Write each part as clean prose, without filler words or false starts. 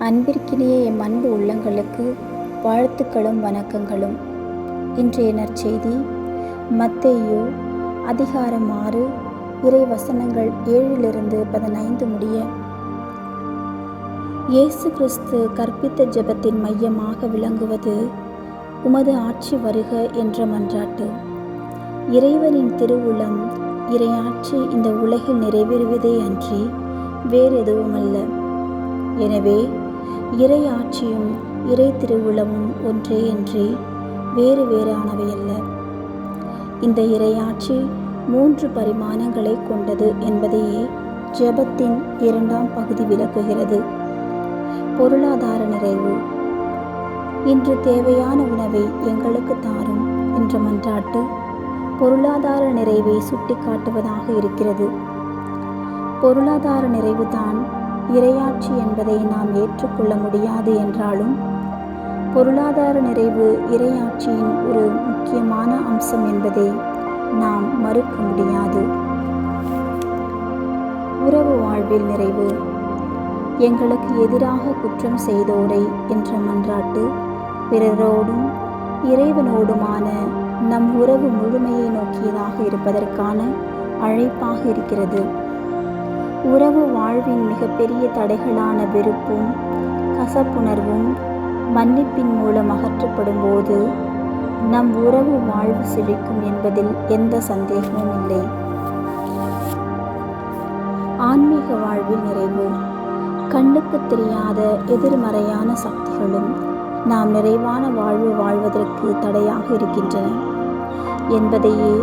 அன்பிற்கினிய எம் அன்பு உள்ளங்களுக்கு வாழ்த்துக்களும் வணக்கங்களும். இன்றைய நற்செய்தி மத்தேயு அதிகாரம் 6 இறை வசனங்கள் 7-15 முடிய. இயேசு கிறிஸ்து கற்பித்த ஜெபத்தின் மையமாக விளங்குவது உமது ஆட்சி வருக என்ற மன்றாட்டு. இறைவனின் திருவுளம் இறையாட்சி இந்த உலகில் நிறைவேறுவதே அன்றி வேறெதுவுமல்ல. எனவே இறை ஆட்சியும் இறை திருவுளமும் ஒன்றே அன்றி வேறு வேறானவையல்ல. இந்த இறையாட்சி 3 பரிமாணங்களை கொண்டது என்பதையே ஜெபத்தின் 2ஆம் பகுதி விளக்குகிறது. பொருளாதார நிறைவு. இன்று தேவையான உணவை எங்களுக்கு தாரும் என்ற மன்றாட்டு பொருளாதார நிறைவை சுட்டிக்காட்டுவதாக இருக்கிறது. பொருளாதார நிறைவுதான் இறையாட்சி என்பதை நாம் ஏற்றுக்கொள்ள முடியாது என்றாலும், பொருளாதார நிறைவு இறையாட்சியின் ஒரு முக்கியமான அம்சம் என்பதை நாம் மறுக்க முடியாது. உறவு வாழ்வில் நிறைவு. எங்களுக்கு எதிராக குற்றம் செய்தோரை என்ற மன்றாட்டு பிறரோடும் இறைவனோடுமான நம் உறவு முழுமையை நோக்கியதாக இருப்பதற்கான அழைப்பாக இருக்கிறது. உறவு வாழ்வின் மிகப்பெரிய தடைகளான வெறுப்பும் கசப்புணர்வும் மன்னிப்பின் மூலம் அகற்றப்படும் போது நம் உறவு வாழ்வு செழிக்கும் என்பதில் எந்த சந்தேகமும் இல்லை. ஆன்மீக வாழ்வில் நிறைவு. கண்ணுக்கு தெரியாத எதிர்மறையான சக்திகளும் நாம் நிறைவான வாழ்வு வாழ்வதற்கு தடையாக இருக்கின்றன என்பதையே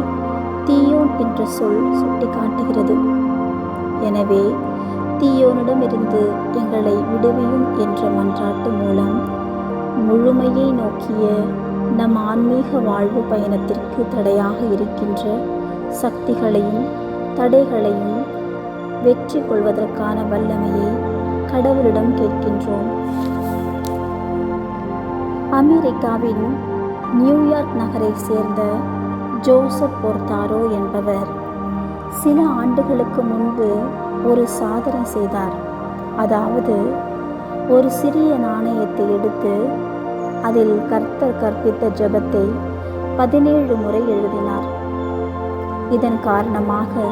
தீயோன் என்ற சொல் சுட்டிக்காட்டுகிறது. எனவே தீயோனிடமிருந்து எங்களை விடுவியும் என்ற மன்றாட்டு மூலம் முழுமையை நோக்கிய நம் ஆன்மீக வாழ்வு பயணத்திற்கு தடையாக இருக்கின்ற சக்திகளையும் தடைகளையும் வெற்றி கொள்வதற்கான வல்லமையை கடவுளிடம் கேட்கின்றோம். அமெரிக்காவின் நியூயார்க் நகரை சேர்ந்த ஜோசப் போர்த்தாரோ என்பவர் சில ஆண்டுகளுக்கு முன்பு ஒரு சாதனை செய்தார். அதாவது, ஒரு சிறிய நாணயத்தை எடுத்து அதில் கர்த்தர் கற்பித்த ஜெபத்தை 17 முறை எழுதினார். இதன் காரணமாக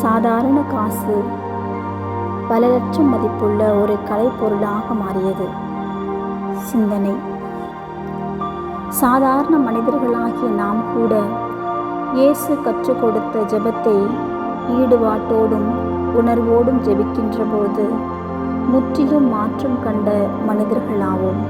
சாதாரண காசு பல லட்சம் மதிப்புள்ள ஒரு கலைப்பொருளாக மாறியது. சிந்தனை. சாதாரண மனிதர்களாகிய நாம் கூட இயேசு கற்றுக் கொடுத்த ஜெபத்தை ஈடுபாட்டோடும் உணர்வோடும் ஜெபிக்கின்ற போது முற்றிலும் மாற்றம் கண்ட மனிதர்களாவோம்.